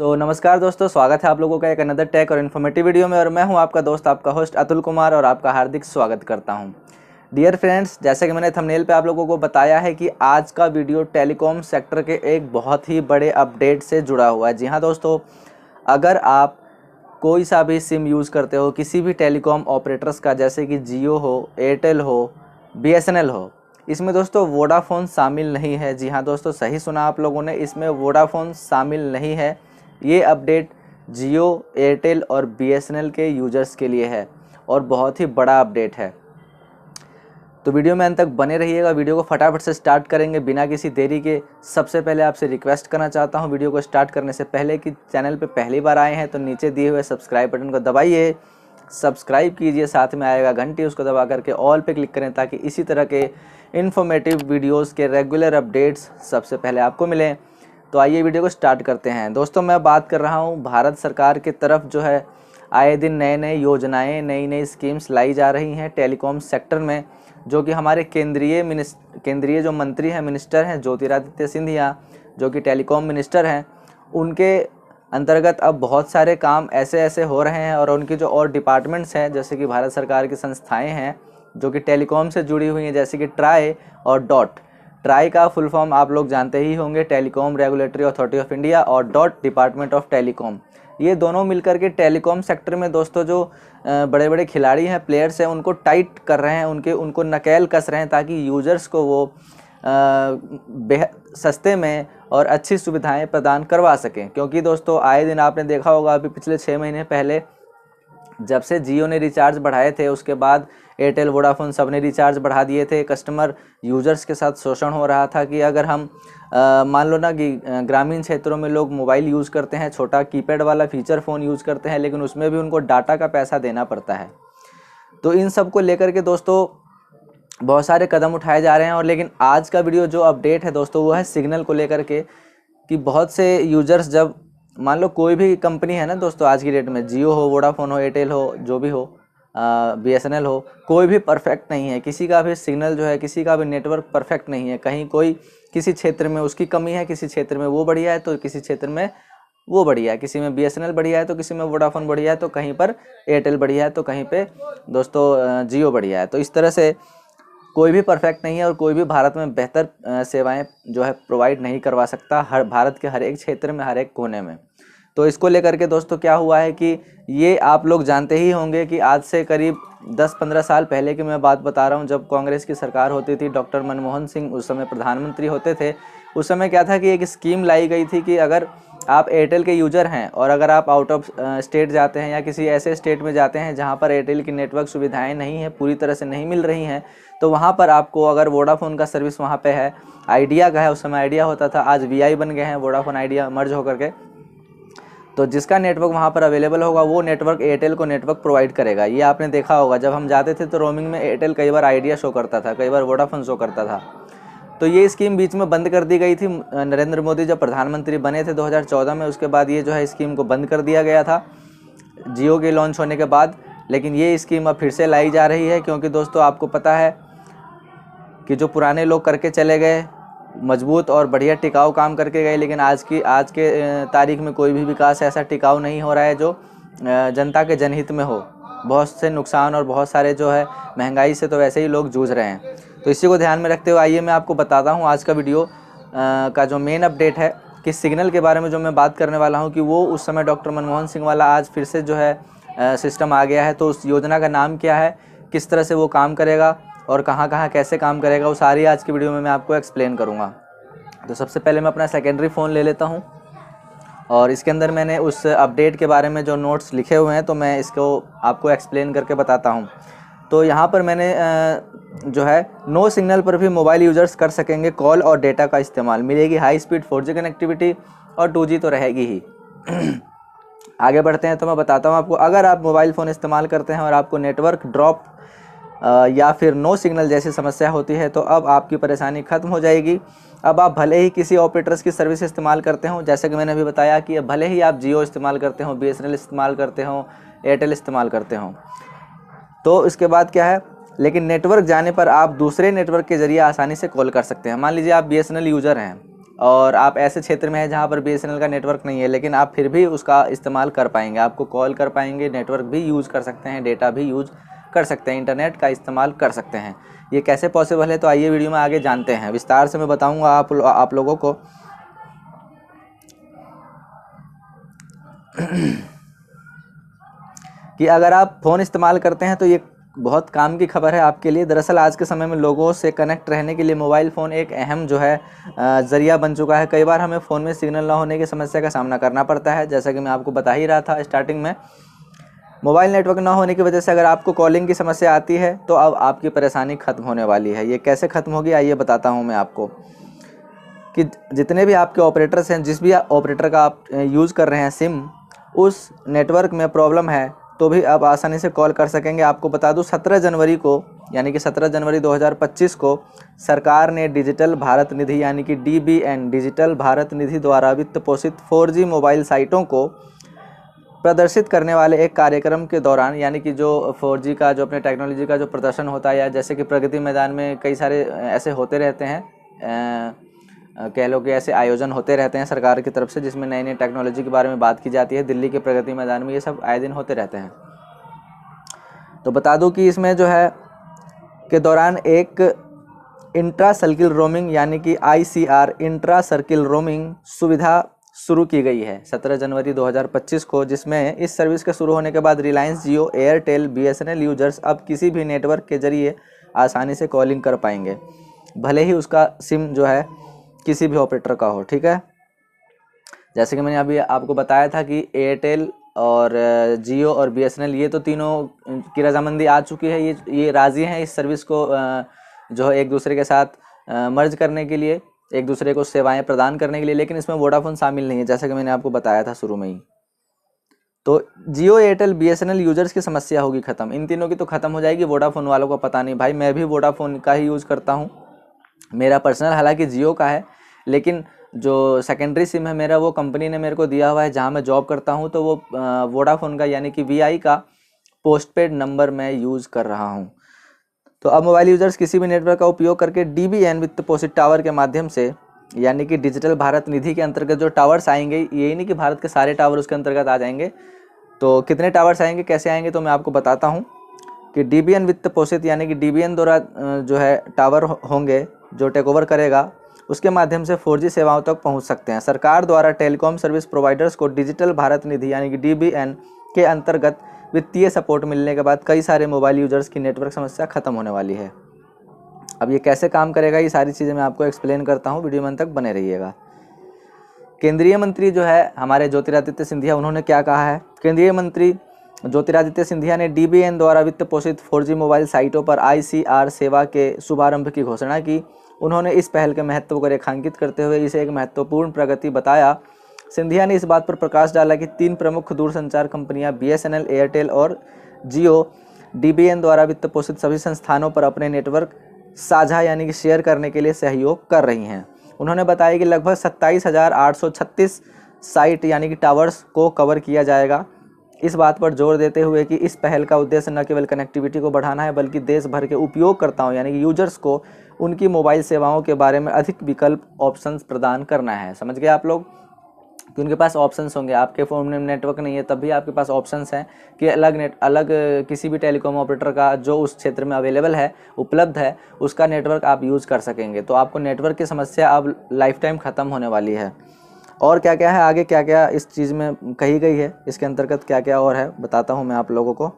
नमस्कार दोस्तों, स्वागत है आप लोगों का एक अनदर टेक और इन्फॉर्मेटिव वीडियो में। और मैं हूं आपका दोस्त, आपका होस्ट अतुल कुमार, और आपका हार्दिक स्वागत करता हूं। डियर फ्रेंड्स, जैसे कि मैंने थंबनेल पे आप लोगों को बताया है कि आज का वीडियो टेलीकॉम सेक्टर के एक बहुत ही बड़े अपडेट से जुड़ा हुआ है। जी हाँ दोस्तों, अगर आप कोई सा भी सिम यूज़ करते हो किसी भी टेलीकॉम ऑपरेटर्स का, जैसे कि जियो हो, एयरटेल हो, BSNL हो, इसमें दोस्तों वोडाफोन शामिल नहीं है। जी हाँ दोस्तों, सही सुना आप लोगों ने, इसमें वोडाफोन शामिल नहीं है। ये अपडेट जियो, एयरटेल और BSNL के यूजर्स के लिए है और बहुत ही बड़ा अपडेट है। तो वीडियो में अंत तक बने रहिएगा। वीडियो को फटाफट से स्टार्ट करेंगे बिना किसी देरी के। सबसे पहले आपसे रिक्वेस्ट करना चाहता हूं वीडियो को स्टार्ट करने से पहले कि चैनल पे पहली बार आए हैं तो नीचे दिए हुए सब्सक्राइब बटन को दबाइए, सब्सक्राइब कीजिए, साथ में आएगा घंटी, उसको दबा करके ऑल पे क्लिक करें ताकि इसी तरह के इन्फॉर्मेटिव वीडियोज़ के रेगुलर अपडेट्स सबसे पहले आपको मिलें। तो आइए वीडियो को स्टार्ट करते हैं। दोस्तों, मैं बात कर रहा हूं भारत सरकार की तरफ जो है आए दिन नए नए योजनाएं, नई नई स्कीम्स लाई जा रही हैं टेलीकॉम सेक्टर में, जो कि हमारे केंद्रीय जो मंत्री हैं, मिनिस्टर हैं, ज्योतिरादित्य सिंधिया, जो कि टेलीकॉम मिनिस्टर हैं, उनके अंतर्गत अब बहुत सारे काम ऐसे ऐसे हो रहे हैं। और उनकी जो और डिपार्टमेंट्स हैं, जैसे कि भारत सरकार की संस्थाएँ हैं जो कि टेलीकॉम से जुड़ी हुई हैं, जैसे कि ट्राई और डॉट। ट्राई का फुल फॉर्म आप लोग जानते ही होंगे, telecom regulatory authority of India, और डॉट डिपार्टमेंट ऑफ टेलीकॉम। ये दोनों मिलकर के टेलीकॉम सेक्टर में दोस्तों जो बड़े बड़े खिलाड़ी हैं, प्लेयर्स हैं, उनको टाइट कर रहे हैं, उनको नकेल कस रहे हैं ताकि यूजर्स को वो सस्ते में और अच्छी सुविधाएं प्रदान करवा सकें। क्योंकि दोस्तों आए दिन आपने देखा होगा, अभी पिछले 6 महीने पहले जब से जियो ने रिचार्ज बढ़ाए थे, उसके बाद एयरटेल, वोडाफोन सब ने रिचार्ज बढ़ा दिए थे। कस्टमर यूजर्स के साथ शोषण हो रहा था कि अगर हम मान लो ना कि ग्रामीण क्षेत्रों में लोग मोबाइल यूज़ करते हैं, छोटा कीपैड वाला फीचर फ़ोन यूज़ करते हैं, लेकिन उसमें भी उनको डाटा का पैसा देना पड़ता है। तो इन सब को लेकर के दोस्तों बहुत सारे कदम उठाए जा रहे हैं। और लेकिन आज का वीडियो जो अपडेट है दोस्तों, वो है सिग्नल को लेकर के, कि बहुत से यूजर्स, जब मान लो कोई भी कंपनी है ना दोस्तों, आज की डेट में जियो हो, वोडाफोन हो, एयरटेल हो, जो भी हो, BSNL हो, कोई भी परफेक्ट नहीं है। किसी का भी सिग्नल जो है, किसी का भी नेटवर्क परफेक्ट नहीं है। कहीं कोई किसी क्षेत्र में उसकी कमी है, किसी क्षेत्र में वो बढ़िया है तो किसी क्षेत्र में वो बढ़िया है, किसी में BSNL बढ़िया है तो किसी में वोडाफोन बढ़िया है, तो कहीं पर एयरटेल बढ़िया है तो कहीं पे दोस्तों जियो बढ़िया है। तो इस तरह से कोई भी परफेक्ट नहीं है और कोई भी भारत में बेहतर सेवाएं जो है प्रोवाइड नहीं करवा सकता, हर भारत के हर एक क्षेत्र में, हर एक कोने में। तो इसको लेकर के दोस्तों क्या हुआ है कि ये आप लोग जानते ही होंगे कि आज से करीब 10-15 साल पहले की मैं बात बता रहा हूँ, जब कांग्रेस की सरकार होती थी, डॉक्टर मनमोहन सिंह उस समय प्रधानमंत्री होते थे। उस समय क्या था कि एक स्कीम लाई गई थी कि अगर आप एयरटेल के यूज़र हैं और अगर आप आउट ऑफ स्टेट जाते हैं या किसी ऐसे स्टेट में जाते हैं जहाँ पर एयरटेल की नेटवर्क सुविधाएँ नहीं हैं, पूरी तरह से नहीं मिल रही हैं, तो वहाँ पर आपको, अगर वोडाफोन का सर्विस वहाँ पे है, आइडिया का है, उस समय आइडिया होता था, आज VI बन गए हैं, वोडाफोन आइडिया मर्ज होकर के, तो जिसका नेटवर्क वहाँ पर अवेलेबल होगा वो नेटवर्क एयरटेल को नेटवर्क प्रोवाइड करेगा। ये आपने देखा होगा, जब हम जाते थे तो रोमिंग में एयरटेल कई बार आइडिया शो करता था, कई बार वोडाफोन शो करता था। तो ये स्कीम बीच में बंद कर दी गई थी, नरेंद्र मोदी जब प्रधानमंत्री बने थे 2014 में, उसके बाद ये जो है स्कीम को बंद कर दिया गया था जियो के लॉन्च होने के बाद। लेकिन ये स्कीम अब फिर से लाई जा रही है, क्योंकि दोस्तों आपको पता है कि जो पुराने लोग करके चले गए, मजबूत और बढ़िया टिकाऊ काम करके गए, लेकिन आज के तारीख में कोई भी विकास ऐसा टिकाऊ नहीं हो रहा है जो जनता के जनहित में हो। बहुत से नुकसान और बहुत सारे जो है महंगाई से तो वैसे ही लोग जूझ रहे हैं। तो इसी को ध्यान में रखते हुए आइए मैं आपको बताता हूँ आज का वीडियो का जो मेन अपडेट है, कि सिग्नल के बारे में जो मैं बात करने वाला हूँ, कि वो उस समय डॉक्टर मनमोहन सिंह वाला आज फिर से जो है सिस्टम आ गया है। तो उस योजना का नाम क्या है, किस तरह से वो काम करेगा और कहाँ कहाँ कैसे काम करेगा, वो सारी आज की वीडियो में मैं आपको एक्सप्लेन करूँगा। तो सबसे पहले मैं अपना सेकेंडरी फ़ोन ले लेता हूँ और इसके अंदर मैंने उस अपडेट के बारे में जो नोट्स लिखे हुए हैं, तो मैं इसको आपको एक्सप्लेन करके बताता हूँ। तो यहाँ पर मैंने जो है नो सिग्नल पर भी मोबाइल यूज़र्स कर सकेंगे कॉल और डेटा का इस्तेमाल, मिलेगी हाई स्पीड 4G कनेक्टिविटी और 2G तो रहेगी ही। आगे बढ़ते हैं तो मैं बताता हूँ आपको, अगर आप मोबाइल फ़ोन इस्तेमाल करते हैं और आपको नेटवर्क ड्रॉप या फिर नो सिग्नल जैसी समस्या होती है, तो अब आपकी परेशानी ख़त्म हो जाएगी। अब आप भले ही किसी ऑपरेटर्स की सर्विस इस्तेमाल करते हो, जैसे कि मैंने अभी बताया कि भले ही आप जियो इस्तेमाल करते हो, BSNL इस्तेमाल करते हो, एयरटेल इस्तेमाल करते हो, तो इसके बाद क्या है, लेकिन नेटवर्क जाने पर आप दूसरे नेटवर्क के ज़रिए आसानी से कॉल कर सकते हैं। मान लीजिए आप BSNL यूज़र हैं, और आप ऐसे क्षेत्र में हैं जहाँ पर BSNL का नेटवर्क नहीं है, लेकिन आप फिर भी उसका इस्तेमाल कर पाएंगे, आपको कॉल कर पाएंगे, नेटवर्क भी यूज़ कर सकते हैं, डेटा भी यूज़ कर सकते हैं, इंटरनेट का इस्तेमाल कर सकते हैं। ये कैसे पॉसिबल है, तो आइए वीडियो में आगे जानते हैं। विस्तार से मैं बताऊँगा आप लोगों को कि अगर आप फ़ोन इस्तेमाल करते हैं तो ये बहुत काम की खबर है आपके लिए। दरअसल आज के समय में लोगों से कनेक्ट रहने के लिए मोबाइल फ़ोन एक अहम जो है ज़रिया बन चुका है। कई बार हमें फ़ोन में सिग्नल ना होने की समस्या का सामना करना पड़ता है। जैसा कि मैं आपको बता ही रहा था स्टार्टिंग में, मोबाइल नेटवर्क ना होने की वजह से अगर आपको कॉलिंग की समस्या आती है तो अब आपकी परेशानी ख़त्म होने वाली है। ये कैसे ख़त्म होगी आइए बताता हूँ मैं आपको कि जितने भी आपके ऑपरेटर्स हैं, जिस भी ऑपरेटर का आप यूज़ कर रहे हैं सिम, उस नेटवर्क में प्रॉब्लम है तो भी आप आसानी से कॉल कर सकेंगे। आपको बता दूं 17 जनवरी को यानी कि 17 जनवरी 2025 को सरकार ने डिजिटल भारत निधि यानी कि DBN डिजिटल भारत निधि द्वारा वित्त पोषित 4G मोबाइल साइटों को प्रदर्शित करने वाले एक कार्यक्रम के दौरान, यानी कि जो 4G का जो अपने टेक्नोलॉजी का जो प्रदर्शन होता है, या जैसे कि प्रगति मैदान में कई सारे ऐसे होते रहते हैं, कह लो कि ऐसे आयोजन होते रहते हैं सरकार की तरफ से जिसमें नई नई टेक्नोलॉजी के बारे में बात की जाती है। दिल्ली के प्रगति मैदान में ये सब आए दिन होते रहते हैं। तो बता दूं कि इसमें जो है के दौरान एक इंट्रा सर्किल रोमिंग यानी कि ICR इंट्रा सर्किल रोमिंग सुविधा शुरू की गई है 17 जनवरी 2025 को, जिसमें इस सर्विस के शुरू होने के बाद रिलायंस जियो, एयरटेल, BSNL यूजर्स अब किसी भी नेटवर्क के जरिए आसानी से कॉलिंग कर पाएंगे, भले ही उसका सिम जो है किसी भी ऑपरेटर का हो। ठीक है, जैसे कि मैंने अभी आपको बताया था कि एयरटेल और जियो और BSNL ये तो तीनों की रजामंदी आ चुकी है, ये राज़ी हैं इस सर्विस को जो है एक दूसरे के साथ मर्ज करने के लिए, एक दूसरे को सेवाएं प्रदान करने के लिए, लेकिन इसमें वोडाफोन शामिल नहीं है जैसा कि मैंने आपको बताया था शुरू में ही। तो जियो, एयरटेल, BSNL यूजर्स की समस्या होगी ख़त्म, इन तीनों की तो ख़त्म हो जाएगी। वोडाफोन वालों को पता नहीं भाई, मैं भी वोडाफोन का ही यूज़ करता हूँ, मेरा पर्सनल हालांकि जियो का है, लेकिन जो सेकेंडरी सिम है मेरा वो कंपनी ने मेरे को दिया हुआ है जहाँ मैं जॉब करता हूँ, तो वो वोडाफोन का यानी कि VI का पोस्टपेड नंबर मैं यूज़ कर रहा हूँ। तो अब मोबाइल यूजर्स किसी भी नेटवर्क का उपयोग करके DBN वित्त पोषित टावर के माध्यम से यानी कि डिजिटल भारत निधि के अंतर्गत जो टावर्स आएंगे, यही नहीं कि भारत के सारे टावर उसके अंतर्गत आ जाएंगे, तो कितने टावर्स आएंगे, कैसे आएंगे, तो मैं आपको बताता हूँ कि DBN वित्त पोषित यानी कि DBN द्वारा जो है टावर होंगे जो टेक ओवर करेगा, उसके माध्यम से 4G सेवाओं तक पहुंच सकते हैं। सरकार द्वारा टेलीकॉम सर्विस प्रोवाइडर्स को डिजिटल भारत निधि यानी कि DBN के अंतर्गत वित्तीय सपोर्ट मिलने के बाद कई सारे मोबाइल यूजर्स की नेटवर्क समस्या खत्म होने वाली है। अब ये कैसे काम करेगा, ये सारी चीज़ें मैं आपको एक्सप्लेन करता हूँ, वीडियो में अंत तक बने रहिएगा। केंद्रीय मंत्री जो है हमारे ज्योतिरादित्य सिंधिया, उन्होंने क्या कहा है, केंद्रीय मंत्री ज्योतिरादित्य सिंधिया ने DBN द्वारा वित्त पोषित 4G मोबाइल साइटों पर ICR सेवा के शुभारंभ की घोषणा की। उन्होंने इस पहल के महत्व को रेखांकित करते हुए इसे एक महत्वपूर्ण प्रगति बताया। सिंधिया ने इस बात पर प्रकाश डाला कि 3 प्रमुख दूरसंचार कंपनियां BSNL, एयरटेल और जियो DBN द्वारा वित्त पोषित सभी संस्थानों पर अपने नेटवर्क साझा यानी कि शेयर करने के लिए सहयोग कर रही हैं। उन्होंने बताया कि लगभग 27,836 साइट यानी कि टावर्स को कवर किया जाएगा। इस बात पर जोर देते हुए कि इस पहल का उद्देश्य न केवल कनेक्टिविटी को बढ़ाना है बल्कि देश भर के उपयोगकर्ताओं यानी कि यूजर्स को उनकी मोबाइल सेवाओं के बारे में अधिक विकल्प ऑप्शंस प्रदान करना है। समझ गए आप लोग कि उनके पास ऑप्शंस होंगे, आपके फ़ोन में नेटवर्क नहीं है तब भी आपके पास ऑप्शंस हैं कि अलग किसी भी टेलीकॉम ऑपरेटर का जो उस क्षेत्र में अवेलेबल है, उपलब्ध है, उसका नेटवर्क आप यूज़ कर सकेंगे। तो आपको नेटवर्क की समस्या अब लाइफ टाइम ख़त्म होने वाली है। और क्या क्या है आगे, क्या क्या इस चीज़ में कही गई है, इसके अंतर्गत क्या क्या और है बताता हूँ मैं आप लोगों को।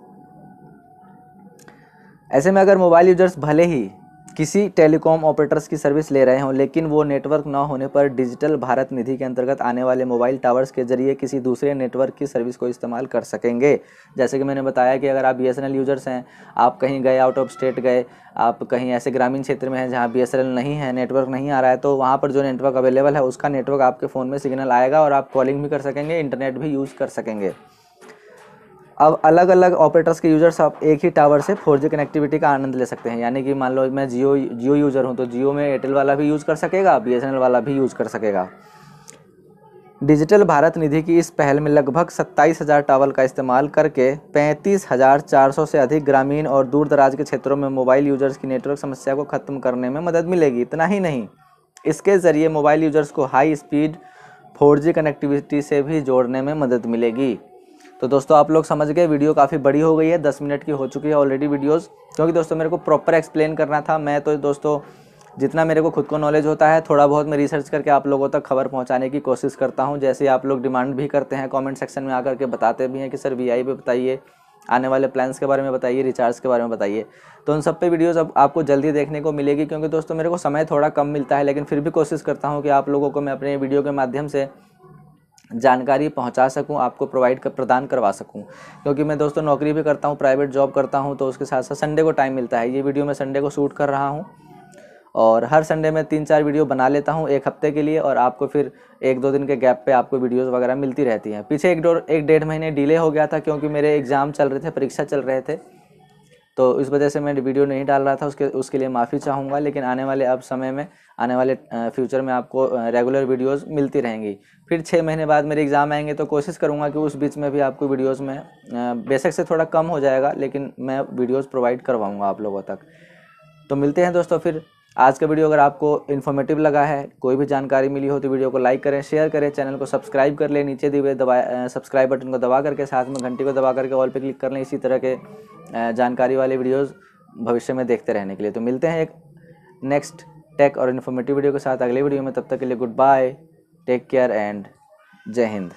ऐसे में अगर मोबाइल यूजर्स भले ही किसी टेलीकॉम ऑपरेटर्स की सर्विस ले रहे हों, लेकिन वो नेटवर्क ना होने पर डिजिटल भारत निधि के अंतर्गत आने वाले मोबाइल टावर्स के जरिए किसी दूसरे नेटवर्क की सर्विस को इस्तेमाल कर सकेंगे। जैसे कि मैंने बताया कि अगर आप BSNL यूजर्स हैं, आप कहीं गए, आउट ऑफ स्टेट गए, आप कहीं ऐसे ग्रामीण क्षेत्र में हैं जहाँ BSNL नहीं है, नेटवर्क नहीं आ रहा है, तो वहाँ पर जो नेटवर्क अवेलेबल है उसका नेटवर्क आपके फ़ोन में सिग्नल आएगा और आप कॉलिंग भी कर सकेंगे, इंटरनेट भी यूज़ कर सकेंगे। अब अलग अलग ऑपरेटर्स के यूजर्स आप एक ही टावर से 4G कनेक्टिविटी का आनंद ले सकते हैं। यानी कि मान लो मैं जियो यूज़र हूं तो जियो में एयरटेल वाला भी यूज़ कर सकेगा, BSNL वाला भी यूज़ कर सकेगा। डिजिटल भारत निधि की इस पहल में लगभग 27,000 टावर का इस्तेमाल करके 35,400 से अधिक ग्रामीण और दूर दराज के क्षेत्रों में मोबाइल यूजर्स की नेटवर्क समस्या को ख़त्म करने में मदद मिलेगी। इतना ही नहीं, इसके ज़रिए मोबाइल यूज़र्स को हाई स्पीड 4G कनेक्टिविटी से भी जोड़ने में मदद मिलेगी। तो दोस्तों आप लोग समझ गए, वीडियो काफ़ी बड़ी हो गई है, 10 मिनट की हो चुकी है ऑलरेडी वीडियोस, क्योंकि दोस्तों मेरे को प्रॉपर एक्सप्लेन करना था। मैं तो दोस्तों जितना मेरे को खुद को नॉलेज होता है थोड़ा बहुत मैं रिसर्च करके आप लोगों तक खबर पहुंचाने की कोशिश करता हूं। जैसे आप लोग डिमांड भी करते हैं, कमेंट सेक्शन में आकर के बताते भी हैं कि सर वीआई पे बताइए, आने वाले प्लान्स के बारे में बताइए, रिचार्ज के बारे में बताइए। तो उन सब पे वीडियोस अब आपको जल्दी देखने को मिलेगी, क्योंकि दोस्तों मेरे को समय थोड़ा कम मिलता है, लेकिन फिर भी कोशिश करता हूँ कि आप लोगों को मैं अपने वीडियो के माध्यम से जानकारी पहुंचा सकूं, आपको प्रदान करवा सकूं। क्योंकि मैं दोस्तों नौकरी भी करता हूं, प्राइवेट जॉब करता हूं, तो उसके साथ साथ संडे को टाइम मिलता है। ये वीडियो मैं संडे को शूट कर रहा हूं और हर संडे में 3-4 वीडियो बना लेता हूं एक हफ्ते के लिए, और आपको फिर 1-2 दिन के गैप पे आपको वीडियोस वगैरह मिलती रहती हैं। पीछे 1-1.5 महीने डिले हो गया था, क्योंकि मेरे एग्ज़ाम चल रहे थे, परीक्षा चल रहे थे, तो इस वजह से मैं वीडियो नहीं डाल रहा था। उसके लिए माफ़ी चाहूँगा, लेकिन आने वाले अब समय में, आने वाले फ्यूचर में आपको रेगुलर वीडियोस मिलती रहेंगी। फिर 6 महीने बाद मेरे एग्ज़ाम आएंगे, तो कोशिश करूँगा कि उस बीच में भी आपको वीडियोस में बेशक से थोड़ा कम हो जाएगा, लेकिन मैं वीडियोस प्रोवाइड करवाऊँगा आप लोगों तक। तो मिलते हैं दोस्तों फिर। आज का वीडियो अगर आपको इन्फॉर्मेटिव लगा है, कोई भी जानकारी मिली हो, तो वीडियो को लाइक करें, शेयर करें, चैनल को सब्सक्राइब कर लें, नीचे दिए हुए सब्सक्राइब बटन को दबा करके साथ में घंटी को दबा करके ऑल पे क्लिक कर लें, इसी तरह के जानकारी वाले वीडियोस भविष्य में देखते रहने के लिए। तो मिलते हैं एक नेक्स्ट टेक और इन्फॉर्मेटिव वीडियो के साथ अगले वीडियो में। तब तक के लिए good bye, take care and जय हिंद।